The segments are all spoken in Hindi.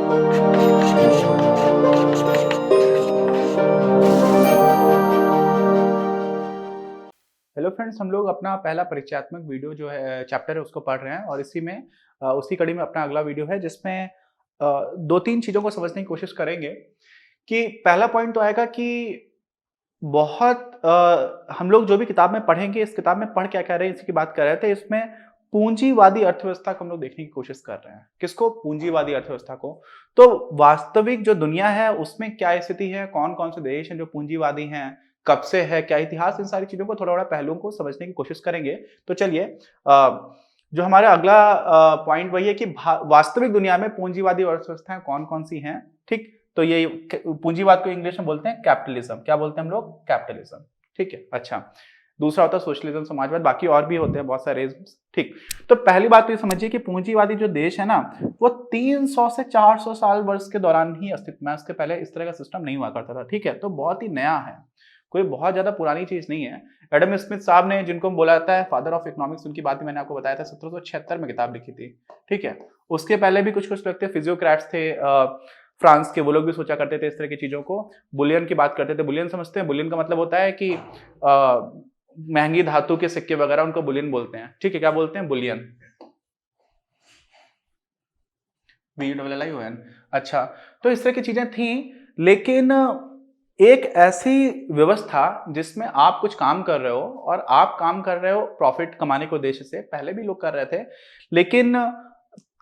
हेलो फ्रेंड्स, हम लोग अपना पहला परिचयात्मक वीडियो जो है चैप्टर है उसको पढ़ रहे हैं और इसी में उसी कड़ी में अपना अगला वीडियो है जिसमें दो तीन चीज़ों को समझने की कोशिश करेंगे कि पहला पॉइंट तो आएगा कि बहुत हम लोग जो भी किताब में पढ़ेंगे, इस किताब में पढ़ क्या कह रहे हैं इसकी बात कर रहे थे। इसमें पूंजीवादी अर्थव्यवस्था को हम लोग देखने की कोशिश कर रहे हैं। किसको? पूंजीवादी अर्थव्यवस्था को। तो वास्तविक जो दुनिया है उसमें क्या स्थिति है, कौन कौन से देश हैं जो पूंजीवादी हैं, कब से है, क्या इतिहास, इन सारी चीजों को थोड़ा थोड़ा पहलुओं को समझने की कोशिश करेंगे। तो चलिए, जो हमारा अगला पॉइंट वही है कि वास्तविक दुनिया में पूंजीवादी अर्थव्यवस्थाएं कौन कौन सी हैं। ठीक, तो ये पूंजीवाद को इंग्लिश में बोलते हैं कैपिटलिज्म। क्या बोलते हैं हम लोग? कैपिटलिज्म। ठीक है, अच्छा। दूसरा होता है सोशलिज्म, समाजवाद, बाकी और भी होते हैं बहुत सारे। ठीक, तो पहली बात तो ये समझिए कि पूंजीवादी जो देश है ना, वो 300 से 400 साल वर्ष के दौरान ही अस्तित्व में, उसके पहले इस तरह का सिस्टम नहीं हुआ करता था। ठीक है, तो बहुत ही नया है, कोई बहुत ज्यादा पुरानी चीज नहीं है। एडम स्मिथ साहब ने, जिनको बोला जाता है फादर ऑफ इकोनॉमिक्स, उनकी बात मैंने आपको बताया था, 1776 में किताब लिखी थी। ठीक है, उसके पहले भी कुछ कुछ लोग थे, फिजियोक्रेट्स थे फ्रांस के, वो लोग भी सोचा करते थे इस तरह की चीजों को। बुलियन की बात करते थे। बुलियन समझते हैं? बुलियन का मतलब होता है कि महंगी धातु के सिक्के वगैरह, उनको बुलियन बोलते हैं। ठीक है, क्या बोलते हैं? बुलियन। BULLION। अच्छा, तो इस तरह की चीजें थी, लेकिन एक ऐसी व्यवस्था जिसमें आप कुछ काम कर रहे हो और आप काम कर रहे हो प्रॉफिट कमाने के उद्देश्य से, पहले भी लोग कर रहे थे, लेकिन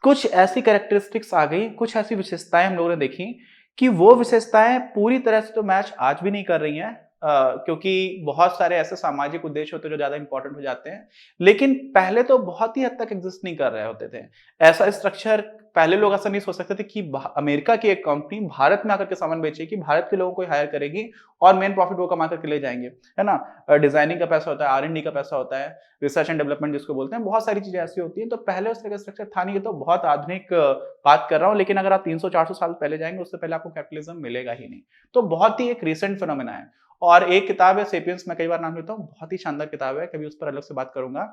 कुछ ऐसी कैरेक्टरिस्टिक्स आ गई, कुछ ऐसी विशेषताएं हम लोगों ने देखी कि वो विशेषताएं पूरी तरह से तो मैच आज भी नहीं कर रही हैं, क्योंकि बहुत सारे ऐसे सामाजिक उद्देश्य होते हैं जो ज्यादा इंपॉर्टेंट हो जाते हैं, लेकिन पहले तो बहुत ही हद तक एग्जिस्ट नहीं कर रहे होते थे। ऐसा स्ट्रक्चर पहले लोग ऐसा नहीं सोच सकते थे कि अमेरिका की एक कंपनी भारत में आकर के सामान बेचेगी, भारत के लोगों को हायर करेगी और मेन प्रॉफिट वो कमा करके ले जाएंगे, है ना। डिजाइनिंग का पैसा होता है, R&D का पैसा होता है, रिसर्च एंड डेवलपमेंट जिसको बोलते हैं, बहुत सारी चीजें ऐसी होती हैं। तो पहले उस तरह का स्ट्रक्चर था नहीं। ये तो बहुत आधुनिक बात कर रहा हूँ, लेकिन अगर आप 300-400 साल पहले जाएंगे, उससे पहले आपको कैपिटलिज्म मिलेगा ही नहीं। तो बहुत ही एक रिसेंट फिनोमेना है। और एक किताब है सेपियंस, मैं कई बार नाम लेता हूँ, बहुत ही शानदार किताब है, कभी उस पर अलग से बात करूंगा।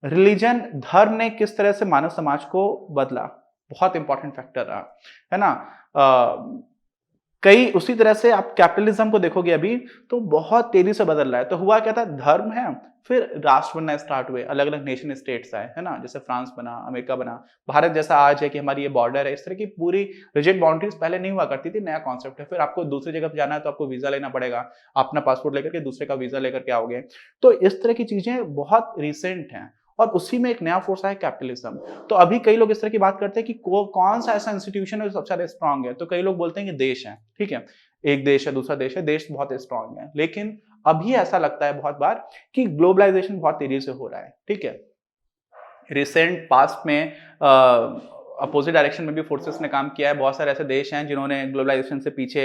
रिलीजन, धर्म ने किस तरह से मानव समाज को बदला, बहुत इंपॉर्टेंट फैक्टर रहा, है ना। कई उसी तरह से आप कैपिटलिज्म को देखोगे अभी, तो बहुत तेजी से बदल रहा है। तो हुआ क्या था? धर्म है, फिर राष्ट्र बनना स्टार्ट हुए, अलग अलग नेशन स्टेट्स आए, है ना, जैसे फ्रांस बना, अमेरिका बना, भारत जैसा आज है कि हमारी ये बॉर्डर है। इस तरह की पूरी रिजिड बाउंड्रीज पहले नहीं हुआ करती थी, नया कॉन्सेप्ट है। फिर आपको दूसरी जगह पर जाना है तो आपको वीजा लेना पड़ेगा, अपना पासपोर्ट लेकर के दूसरे का वीजा लेकर के आओगे। तो इस तरह की चीजें बहुत रिसेंट हैं और उसी में एक नया फोर्स है कैपिटलिज्म। तो अभी कई लोग इस तरह की बात करते हैं कि कौन सा ऐसा इंस्टीट्यूशन है जो सबसे ज्यादा स्ट्रांग है। तो कई लोग बोलते हैं कि देश है। ठीक है, एक देश है, दूसरा देश है, देश बहुत स्ट्रांग है। लेकिन अभी ऐसा लगता है बहुत बार कि ग्लोबलाइजेशन बहुत तेजी से हो रहा है। ठीक है, रिसेंट पास्ट में अपोजिट डायरेक्शन में भी फोर्सेस ने काम किया है। बहुत सारे ऐसे देश हैं जिन्होंने ग्लोबलाइजेशन से पीछे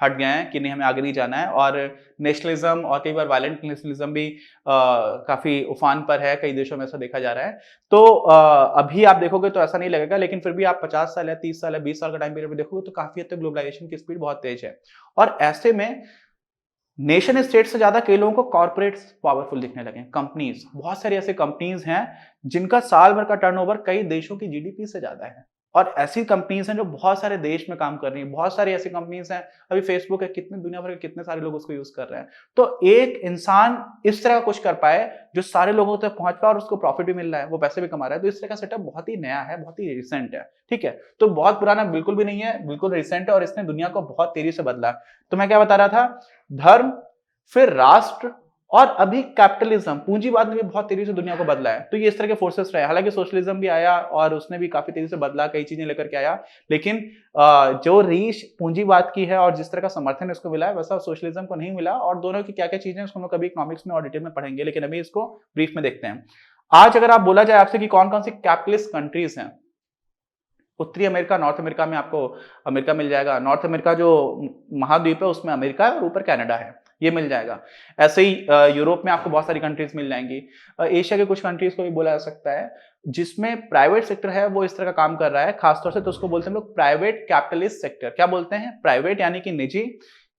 हट गए हैं कि नहीं, हमें आगे नहीं जाना है। और नेशनलिज्म और कई बार वायलेंट नेशनलिज्म भी काफी उफान पर है, कई देशों में ऐसा देखा जा रहा है। तो अभी आप देखोगे तो ऐसा नहीं लगेगा, लेकिन फिर भी आप 50 साल या 30 साल या 20 साल का टाइम पीरियड में देखोगे तो काफी हद तक ग्लोबलाइजेशन की स्पीड बहुत तेज है। और ऐसे में नेशन स्टेट से ज्यादा कई लोगों को कॉर्पोरेट्स पावरफुल दिखने लगे। कंपनीज, बहुत सारी ऐसी कंपनीज हैं जिनका साल भर का टर्नओवर कई देशों की GDP से ज्यादा है। और ऐसी कंपनीज हैं जो बहुत सारे देश में काम कर रही हैं। बहुत सारी ऐसी कंपनीज हैं, अभी फेसबुक है, कितने दुनिया भर के कितने सारे लोग उसको यूज कर रहे हैं। तो एक इंसान इस तरह का कुछ कर पाए जो सारे लोगों तक पहुंच पाए और उसको प्रॉफिट भी मिल रहा है, वो पैसे भी कमा रहा है, तो इस तरह का सेटअप बहुत ही नया है, बहुत ही रिसेंट है। ठीक है, तो बहुत पुराना बिल्कुल भी नहीं है, बिल्कुल रिसेंट है और इसने दुनिया को बहुत तेजी से बदला। तो मैं क्या बता रहा था? धर्म, फिर राष्ट्र, और अभी कैपिटलिज्म, पूंजीवाद ने भी बहुत तेजी से दुनिया को बदला है। तो ये इस तरह के फोर्सेस रहे। हालांकि सोशलिज्म भी आया और उसने भी काफी तेजी से बदला, कई चीजें लेकर के आया, लेकिन जो रीच पूंजीवाद की है और जिस तरह का समर्थन इसको मिला है, वैसा सोशलिज्म को नहीं मिला। और दोनों की क्या क्या चीजें उसको हम लोग कभी इकोनॉमिक्स में और डिटेल में पढ़ेंगे, लेकिन अभी इसको ब्रीफ में देखते हैं। आज अगर आप बोला जाए आपसे कि कौन कौन सी कैपिटलिस्ट कंट्रीज हैं, उत्तरी अमेरिका, नॉर्थ अमेरिका में आपको अमेरिका मिल जाएगा। नॉर्थ अमेरिका जो महाद्वीप है उसमें अमेरिका है और ऊपर कनाडा है, ये मिल जाएगा। ऐसे ही यूरोप में आपको बहुत सारी कंट्रीज मिल जाएंगी। एशिया के कुछ कंट्रीज को भी बोला जा सकता है जिसमें प्राइवेट सेक्टर है वो इस तरह का काम कर रहा है खासतौर से, तो उसको बोलते हैं लोग प्राइवेट कैपिटलिस्ट सेक्टर। क्या बोलते हैं? प्राइवेट यानी कि निजी,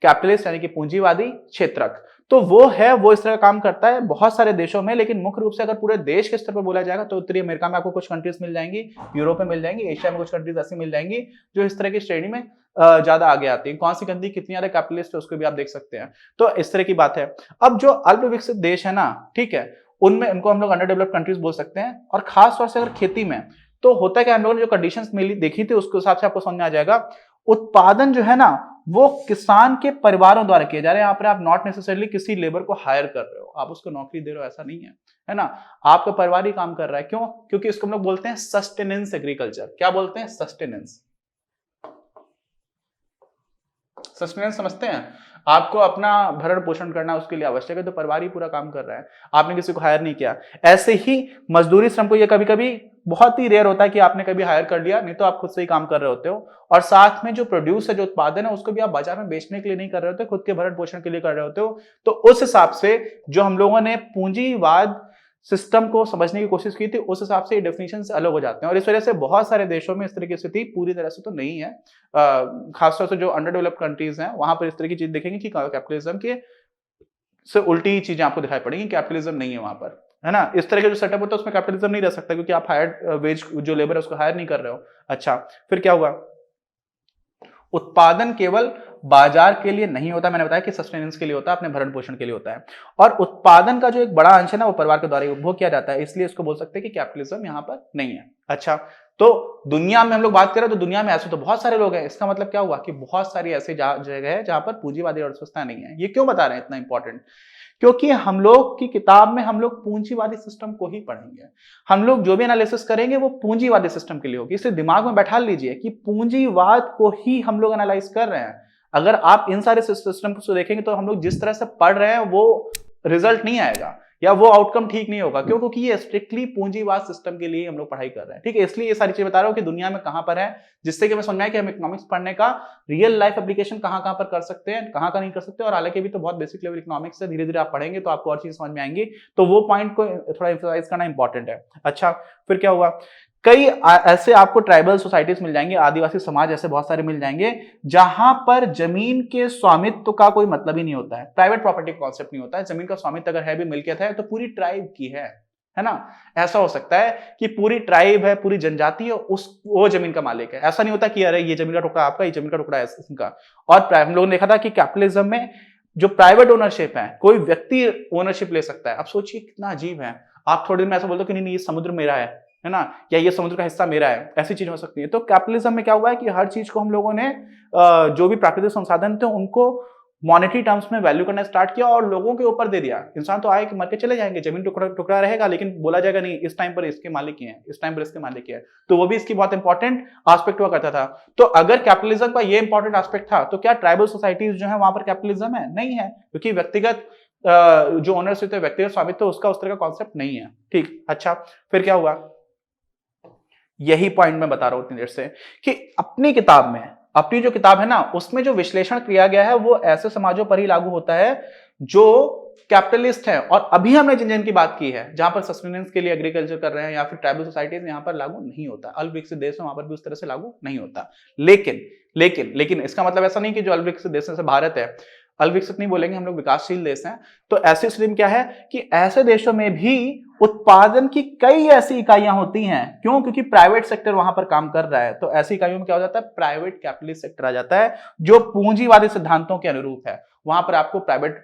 कैपिटलिस्ट यानी कि पूंजीवादी क्षेत्रक। तो वो है, वो इस तरह का काम करता है बहुत सारे देशों में। लेकिन मुख्य रूप से अगर पूरे देश के स्तर पर बोला जाएगा तो उत्तरी अमेरिका में आपको कुछ कंट्रीज मिल जाएंगी, यूरोप में मिल जाएंगी, एशिया में कुछ कंट्रीज ऐसी मिल जाएंगी जो इस तरह की श्रेणी में ज्यादा आगे आती है। कौन सी कंट्री कितनी ज्यादा कैपिटलिस्ट है उसको भी आप देख सकते हैं। तो इस तरह की बात है। अब जो अल्प विकसित देश है ना, ठीक है, उनमें इनको हम लोग अंडर डेवलप्ड कंट्रीज बोल सकते हैं। और खास तौर से अगर खेती में, तो होता है कि हम लोगों ने जो कंडीशंस मिली देखी थी उसके हिसाब से आपको समझ में आ जाएगा। उत्पादन जो है ना वो किसान के परिवारों द्वारा किए जा रहे हैं। यहाँ पर आप नॉट नेसेसरली किसी लेबर को हायर कर रहे हो, आप उसको नौकरी दे रहे हो, ऐसा नहीं है, है ना। आपका परिवार ही काम कर रहा है। क्यों? क्योंकि इसको हम लोग बोलते हैं सस्टेनेंस एग्रीकल्चर। क्या बोलते हैं? सस्टेनेंस। सस्टेनेंस समझते हैं? आपको अपना भरण पोषण करना उसके लिए आवश्यक है, तो परिवार ही पूरा काम कर रहा है, आपने किसी को हायर नहीं किया। ऐसे ही मजदूरी श्रम को, ये कभी कभी बहुत ही रेयर होता है कि आपने कभी हायर कर लिया, नहीं तो आप खुद से ही काम कर रहे होते हो। और साथ में जो प्रोड्यूस है, जो उत्पादन है, उसको भी आप बाजार में बेचने के लिए नहीं कर रहे होते, खुद के भरण पोषण के लिए कर रहे होते हो। तो उस हिसाब से जो हम लोगों ने पूंजीवाद सिस्टम को समझने की कोशिश की थी, उस हिसाब से डेफिनेशन से अलग हो जाते हैं। और इस वजह से बहुत सारे देशों में इस तरह की स्थिति पूरी तरह से तो नहीं है। खासतौर से जो अंडर डेवलप्ड कंट्रीज हैं वहां पर इस तरह की चीज देखेंगे कि कैपिटलिज्म के से उल्टी चीजें आपको दिखाई पड़ेंगी। कैपिटलिज्म नहीं है वहां पर, है ना। इस तरह का जो सेटअप होता है उसमें कैपिटलिज्म नहीं रह सकता, क्योंकि आप हायर वेज जो लेबर है उसको हायर नहीं कर रहे हो। अच्छा, फिर क्या हुआ? उत्पादन केवल बाजार के लिए नहीं होता, मैंने बताया कि सस्टेनेंस के लिए होता है, अपने भरण पोषण के लिए होता है। और उत्पादन का जो एक बड़ा अंश है ना वो परिवार के द्वारा उपभोग किया जाता है, इसलिए इसको बोल सकते हैं कि कैपिटलिज्म यहां पर नहीं है। अच्छा, तो दुनिया में हम लोग बात करें तो दुनिया में ऐसे तो बहुत सारे लोग हैं। इसका मतलब क्या हुआ कि बहुत सारी ऐसी जगह है जहां पर पूंजीवादी अर्थव्यवस्था नहीं है। ये क्यों बता रहे हैं इतना इंपॉर्टेंट? क्योंकि हम लोग की किताब में हम लोग पूंजीवादी सिस्टम को ही पढ़ेंगे। हम लोग जो भी एनालिसिस करेंगे वो पूंजीवादी सिस्टम के लिए होगी। इसे दिमाग में बैठा लीजिए कि पूंजीवाद को ही हम लोग एनालाइज कर रहे हैं। अगर आप इन सारे सिस्टम को देखेंगे तो हम लोग जिस तरह से पढ़ रहे हैं वो रिजल्ट नहीं आएगा या वो आउटकम ठीक नहीं होगा। क्यों? क्योंकि ये स्ट्रिक्टली पूंजीवाद सिस्टम के लिए हम लोग पढ़ाई कर रहे हैं, ठीक है। इसलिए ये सारी चीजें बता रहा हूं कि दुनिया में कहां पर है, जिससे कि हमें समझ में आए कि हम इकोनॉमिक्स पढ़ने का रियल लाइफ एप्लीकेशन कहां कहां पर कर सकते हैं, कहां कहां नहीं कर सकते। और हालांकि भी तो बहुत बेसिक लेवल इकोनॉमिक्स है, धीरे धीरे आप पढ़ेंगे तो आपको और चीज समझ में आएंगी। तो वो पॉइंट को थोड़ा एम्फसाइज करना इंपॉर्टेंट है। अच्छा, फिर क्या हुआ? कई ऐसे आपको ट्राइबल सोसाइटीज मिल जाएंगे, आदिवासी समाज ऐसे बहुत सारे मिल जाएंगे जहां पर जमीन के स्वामित्व का कोई मतलब ही नहीं होता है। प्राइवेट प्रॉपर्टी कॉन्सेप्ट नहीं होता है। जमीन का स्वामित्व अगर है भी, मिल्कियत है, तो पूरी ट्राइब की है ना। ऐसा हो सकता है कि पूरी ट्राइब है, पूरी जनजाति है, वो जमीन का मालिक है। ऐसा नहीं होता कि अरे ये जमीन का टुकड़ा आपका, ये जमीन का टुकड़ा इसका। और हम लोगों ने देखा था कि कैपिटलिज्म में जो प्राइवेट ओनरशिप है, कोई व्यक्ति ओनरशिप ले सकता है। अब सोचिए कितना अजीब है। आप थोड़ी देर में ऐसा बोलते हो कि नहीं ये समुद्र मेरा है ना, या ये समुद्र का हिस्सा मेरा है, ऐसी चीज हो सकती है। तो कैपिटलिज्म में क्या हुआ है कि हर चीज को हम लोगों ने जो भी प्राकृतिक संसाधन थे उनको मॉनेटरी टर्म्स में वैल्यू करना स्टार्ट किया और लोगों के ऊपर दे दिया। इंसान तो आए कि मर के चले जाएंगे, जमीन टुकड़ा टुकड़ा रहेगा, लेकिन बोला जाएगा नहीं इस टाइम पर इसके मालिक ही है, इस टाइम पर इसके मालिक ही है। तो वो भी इसकी बहुत इंपॉर्टेंट एस्पेक्ट हुआ करता था। तो अगर कैपिटलिज्म का ये इंपॉर्टेंट एस्पेक्ट था तो क्या ट्राइबल सोसाइटीज जो है वहां पर कैपिटलिज्म है? नहीं है, क्योंकि व्यक्तिगत जो ओनरशिप है, व्यक्तिगत स्वामित्व, उसका उस तरह का कॉन्सेप्ट नहीं है, ठीक। अच्छा, फिर क्या हुआ? यही पॉइंट मैं बता रहा हूं इतनी देर से कि अपनी किताब में, अपनी जो किताब है ना उसमें जो विश्लेषण किया गया है वो ऐसे समाजों पर ही लागू होता है जो कैपिटलिस्ट है। और अभी हमने जिन जिन की बात की है जहां पर सस्टेनेंस के लिए एग्रीकल्चर कर रहे हैं या फिर ट्राइबल सोसाइटीज, यहां पर लागू नहीं होता। अल्प विकसित देश है वहां पर भी उस तरह से लागू नहीं होता। लेकिन लेकिन लेकिन इसका मतलब ऐसा नहीं कि जो अल्प विकसित देश से भारत है, अल्प विकसित नहीं बोलेंगे, हम लोग विकासशील देश हैं। तो ऐसी स्थिति में क्या है कि ऐसे देशों में भी उत्पादन की कई ऐसी इकाइयां होती हैं। क्यों? क्योंकि प्राइवेट सेक्टर वहां पर काम कर रहा है। तो ऐसी इकाइयों में क्या हो जाता है? प्राइवेट कैपिटलिस्ट सेक्टर आ जाता है जो पूंजीवादी सिद्धांतों के अनुरूप है। वहां पर आपको प्राइवेट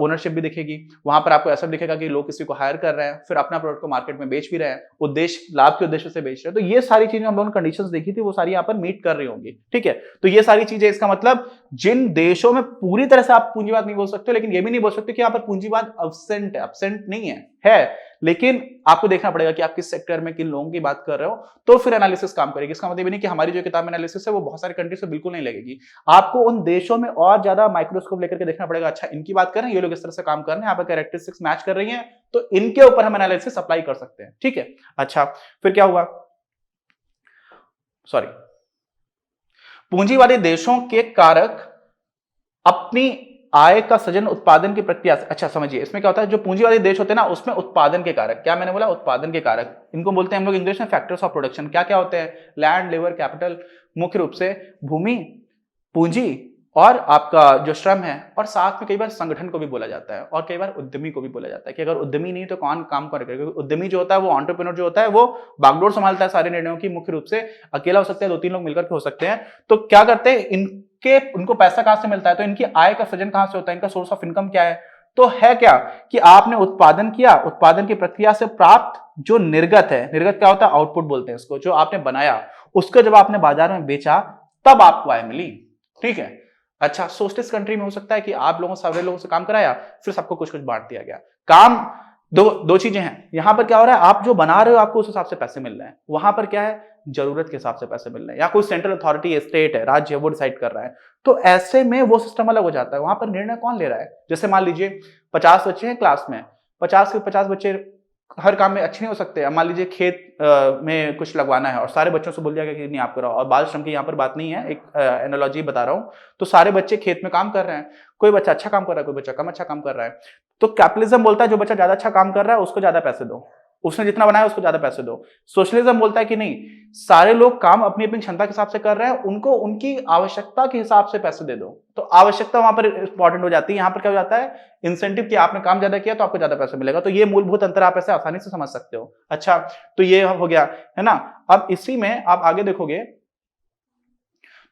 ओनरशिप भी दिखेगी, वहां पर आपको ऐसा दिखेगा कि लोग किसी को हायर कर रहे हैं, फिर अपना प्रोडक्ट को मार्केट में बेच भी रहे हैं, उद्देश्य लाभ के उद्देश्य से बेच रहे हैं। तो ये सारी चीजें हम लोगों ने कंडीशंस देखी थी, वो सारी यहाँ पर मीट कर रही होंगी, ठीक है। तो ये सारी चीजें, इसका मतलब जिन देशों में पूरी तरह से आप पूंजीवाद नहीं बोल सकते, लेकिन ये भी नहीं बोल सकते कि यहाँ पर पूंजीवाद एब्सेंट है। एब्सेंट नहीं है, लेकिन आपको देखना पड़ेगा कि आप किस सेक्टर में किन लोगों की बात कर रहे हो, तो फिर एनालिसिस काम करेगी। इसका मतलब नहीं कि हमारी जो किताब में एनालिसिस है वो बहुत सारी कंट्री से बिल्कुल नहीं लगेगी। आपको उन देशों में और ज्यादा माइक्रोस्कोप लेकर के देखना पड़ेगा। अच्छा, इनकी बात कर रहे हैं, ये लोग इस तरह से काम कर रहे हैं, यहाँ पर कैरेक्टरिस्टिक्स मैच कर रही हैं, तो इनके ऊपर हम एनालिसिस अप्लाई कर सकते हैं, ठीक है। अच्छा, फिर क्या हुआ? सॉरी, पूंजीवादी देशों के कारक अपनी आय का सृजन उत्पादन की प्रक्रिया से। अच्छा समझिए, इसमें क्या होता है, जो पूंजीवादी देश होते हैं ना उसमें उत्पादन के कारक, क्या मैंने बोला? उत्पादन के कारक, इनको बोलते हैं हम लोग इंग्लिश में फैक्टर्स ऑफ प्रोडक्शन। क्या क्या होते हैं? लैंड, लेबर, कैपिटल, मुख्य रूप से भूमि, पूंजी और आपका जो श्रम है, और साथ में कई बार संगठन को भी बोला जाता है और कई बार उद्यमी को भी बोला जाता है कि अगर उद्यमी नहीं तो कौन काम करेगा, क्योंकि उद्यमी जो होता है वो एंटरप्रेन्योर जो होता है वो बागडोर संभालता है सारे निर्णयों की, मुख्य रूप से अकेला हो सकता है, 2-3 लोग मिलकर के हो सकते हैं। तो क्या करते हैं, उनको पैसा कहां से मिलता है, तो इनकी आय का सृजन कहां से होता है, इनका सोर्स ऑफ इनकम क्या है, तो है क्या कि आपने उत्पादन किया, उत्पादन की प्रक्रिया से प्राप्त जो निर्गत है, निर्गत क्या होता है, आउटपुट बोलते हैं इसको, जो आपने बनाया उसको जब आपने बाजार में बेचा तब आपको आय मिली, ठीक है। अच्छा, सोशलिस्ट कंट्री में हो सकता है कि आप लोगों सारे लोगों से काम कराया, फिर सबको कुछ कुछ बांट दिया गया काम। दो चीजें हैं, यहां पर क्या हो रहा है, आप जो बना रहे हो आपको उस हिसाब से पैसे मिल रहे हैं, वहां पर क्या है, जरूरत के हिसाब से पैसे मिल रहे हैं, या कोई सेंट्रल अथॉरिटी है, स्टेट है, राज्य है, वो डिसाइड कर रहा है। तो ऐसे में वो सिस्टम अलग हो जाता है, वहां पर निर्णय कौन ले रहा है। जैसे मान लीजिए 50 बच्चे हैं क्लास में, 50 के 50 बच्चे हर काम में अच्छे नहीं हो सकते। मान लीजिए खेत में कुछ लगवाना है और सारे बच्चों से बोल दिया गया कि नहीं आप कराओ, और बाल श्रम की यहाँ पर बात नहीं है, एक एनालॉजी बता रहा हूँ। तो सारे बच्चे खेत में काम कर रहे हैं, कोई बच्चा अच्छा काम कर रहा है, कोई बच्चा कम अच्छा काम कर रहा है। तो कैपिटलिज्म बोलता है जो बच्चा ज्यादा अच्छा काम कर रहा है उसको ज्यादा पैसे दो, उसने जितना बनाया उसको ज्यादा पैसे दो। सोशलिज्म बोलता है कि नहीं, सारे लोग काम अपनी अपनी क्षमता के हिसाब से कर रहे हैं, उनको उनकी आवश्यकता के हिसाब से पैसे दे दो। तो आवश्यकता वहां पर इंपॉर्टेंट हो जाती है। यहाँ पर क्या हो जाता है, इंसेंटिव कि आपने काम ज्यादा किया तो आपको ज्यादा पैसा मिलेगा। तो ये मूलभूत अंतर आप ऐसे आसानी से समझ सकते हो। अच्छा, तो ये हो गया है ना। अब इसी में आप आगे देखोगे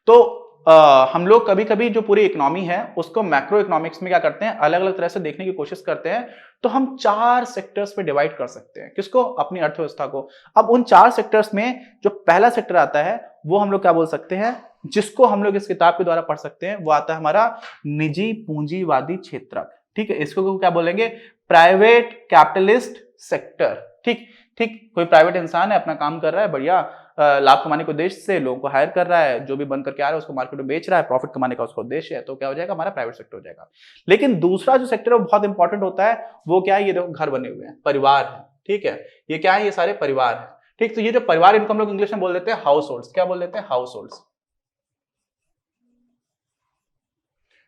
तो हम लोग कभी कभी जो पूरी इकोनॉमी है उसको मैक्रो इकोनॉमिक्स में क्या करते हैं, अलग अलग तरह से देखने की कोशिश करते हैं। तो हम 4 सेक्टर्स में डिवाइड कर सकते हैं, किसको, अपनी अर्थव्यवस्था को। अब उन 4 सेक्टर्स में जो पहला सेक्टर आता है वो हम लोग क्या बोल सकते हैं, जिसको हम लोग इस किताब के द्वारा पढ़ सकते हैं, वो आता है हमारा निजी पूंजीवादी क्षेत्र। ठीक है, इसको क्या बोलेंगे, प्राइवेट कैपिटलिस्ट सेक्टर। ठीक ठीक, कोई प्राइवेट इंसान है, अपना काम कर रहा है, बढ़िया लाभ कमाने के उद्देश्य से लोगों को हायर कर रहा है, जो भी बंद करके आ रहा है उसको मार्केट में बेच रहा है, प्रॉफिट कमाने का उसका उद्देश्य है, तो क्या हो जाएगा, हमारा प्राइवेट सेक्टर हो जाएगा। लेकिन दूसरा जो सेक्टर है वो बहुत इंपॉर्टेंट होता है, वो क्या है, ये देखो घर बने हुए हैं, परिवार है। ठीक है, ये क्या है, ये सारे परिवार है। ठीक, तो ये जो परिवार, इनको हम लोग इंग्लिश में बोल देते हैं हाउस होल्ड्स। क्या बोल देते हैं, हाउस होल्ड्स।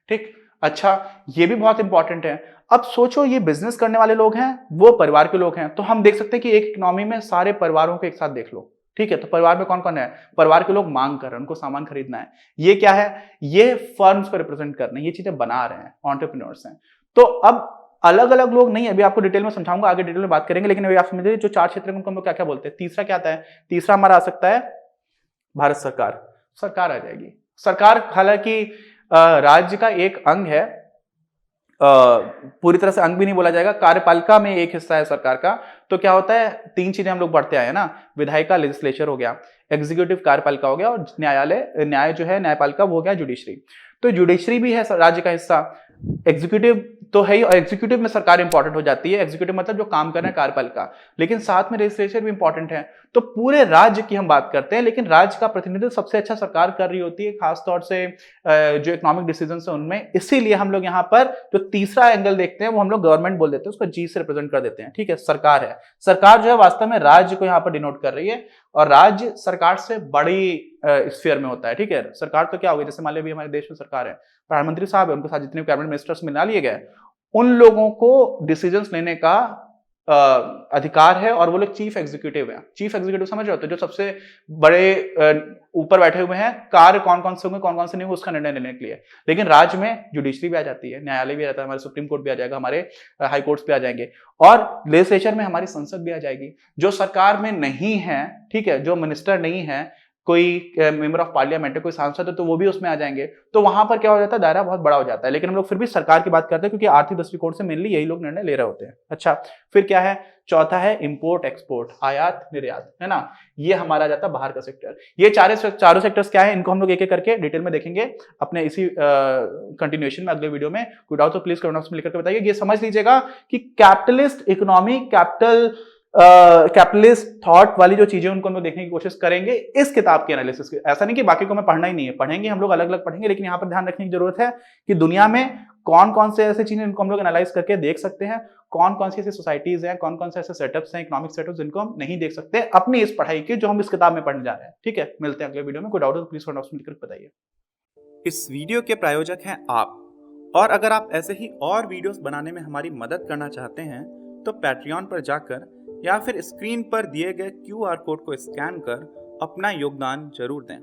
ठीक, अच्छा, ये भी बहुत इंपॉर्टेंट है। अब सोचो, ये बिजनेस करने वाले लोग हैं, वो परिवार के लोग हैं, तो हम देख सकते हैं कि एक इकोनॉमी में सारे परिवारों को एक साथ देख लो। ठीक है, तो परिवार में कौन कौन है, परिवार के लोग मांग कर रहे हैं, उनको सामान खरीदना है। ये क्या है, ये फर्म्स को रिप्रेजेंट कर रहे हैं, ये चीजें बना रहे हैं, एंटरप्रेन्योर्स हैं। तो अब अलग अलग लोग नहीं, अभी आपको डिटेल में समझाऊंगा, आगे डिटेल में बात करेंगे, लेकिन अभी आप समझिए जो 4 क्षेत्र हैं उनको हम लोग क्या क्या बोलते हैं। तीसरा क्या आता है, तीसरा हमारा आ सकता है भारत सरकार। सरकार आ जाएगी। सरकार हालांकि राज्य का एक अंग है, पूरी तरह से अंग भी नहीं बोला जाएगा, कार्यपालिका में एक हिस्सा है सरकार का। तो क्या होता है, 3 चीजें हम लोग बढ़ते आए ना, विधायिका लेजिस्लेचर हो गया, एग्जीक्यूटिव कार्यपालिका हो गया, और न्यायालय, न्याय जो है न्यायपालिका, वो हो गया जुडिशरी। तो जुडिशरी भी है राज्य का हिस्सा, एग्जीक्यूटिव तो है ही, और एग्जीक्यूटिव में सरकार इंपॉर्टेंट हो जाती है। एग्जीक्यूटिव मतलब जो काम कर रहे हैं कार्यपालिका, लेकिन साथ में लेजिस्लेचर भी इंपॉर्टेंट है। तो पूरे राज्य की हम बात करते हैं, लेकिन राज्य का प्रतिनिधित्व सबसे अच्छा सरकार कर रही होती है, खासतौर से जो इकोनॉमिक डिसीजंस है उनमें। इसीलिए हम लोग यहाँ पर जो तीसरा एंगल देखते हैं वो हम लोग गवर्नमेंट बोल देते हैं, उसको जी से रिप्रेजेंट कर देते हैं। ठीक है, सरकार है। सरकार जो है वास्तव में राज्य को यहाँ पर डिनोट कर रही है, और राज्य सरकार से बड़ी स्फीयर में होता है। ठीक है, सरकार तो क्या होगी, जैसे मान लीजिए हमारे देश में सरकार है, प्रधानमंत्री साहब है, उनके साथ जितने कैबिनेट मिनिस्टर्स मिला लिए गए, उन लोगों को डिसीजंस लेने का अधिकार है, और वो लोग चीफ एग्जीक्यूटिव है। चीफ एग्जीक्यूटिव समझ रहे हो, तो जो सबसे बड़े ऊपर बैठे हुए हैं, कार्य कौन कौन से होंगे, कौन कौन से नहीं होंगे, उसका निर्णय लेने के लिए। लेकिन राज्य में जुडिशरी भी आ जाती है, न्यायालय भी रहता है, हमारे सुप्रीम कोर्ट भी आ जाएगा, हमारे हाई कोर्ट्स भी आ जाएंगे, और लेजिस्लेचर में हमारी संसद भी आ जाएगी। जो सरकार में नहीं है, ठीक है, जो मिनिस्टर नहीं है, कोई मेंबर ऑफ पार्लियामेंट है, कोई सांसद है, तो वो भी उसमें आ जाएंगे। तो वहां पर क्या हो जाता है, दायरा बहुत बड़ा हो जाता है। लेकिन हम लोग फिर भी सरकार की बात करते हैं, क्योंकि आर्थिक दृष्टिकोण से मेनली यही लोग निर्णय ले रहे होते हैं। अच्छा, फिर क्या है, चौथा है इंपोर्ट एक्सपोर्ट, आयात निर्यात, है ना। ये हमारा जाता है बाहर का सेक्टर। ये चारों सेक्टर्स क्या है, इनको हम लोग एक एक करके डिटेल में देखेंगे अपने इसी कंटिन्यूएशन में, अगले वीडियो में। कोई डाउट तो प्लीज कमेंट बॉक्स में लिख करके बताइए। ये समझ लीजिएगा कि कैपिटलिस्ट इकोनॉमी, कैपिटलिस्ट थॉट वाली जो चीजें उनको हम लोग देखने की कोशिश करेंगे इस किताब के एनालिसिस के। ऐसा नहीं कि बाकी को हमें पढ़ना ही नहीं है, पढ़ेंगे हम लोग, अलग अलग पढ़ेंगे, लेकिन यहाँ पर ध्यान रखने की जरूरत है कि दुनिया में कौन कौन से ऐसे चीजें इनको हम लोग एनालाइज करके देख सकते हैं, कौन कौन सी ऐसी सोसाइटीज हैं, कौन कौन से ऐसे सेटअप्स हैं, इकोनॉमिक सेटअप्स, जिनको हम नहीं देख सकते अपनी इस पढ़ाई के, जो हम इस किताब में पढ़ने जा रहे हैं। ठीक है, मिलते हैं अगले वीडियो में। कोई डाउट हो तो प्लीज कमेंट बॉक्स में लिखकर बताइए। इस वीडियो के प्रायोजक हैं आप, और अगर आप ऐसे ही और वीडियोस बनाने में हमारी मदद करना चाहते हैं तो पैट्रियन पर जाकर या फिर स्क्रीन पर दिए गए QR कोड को स्कैन कर अपना योगदान जरूर दें।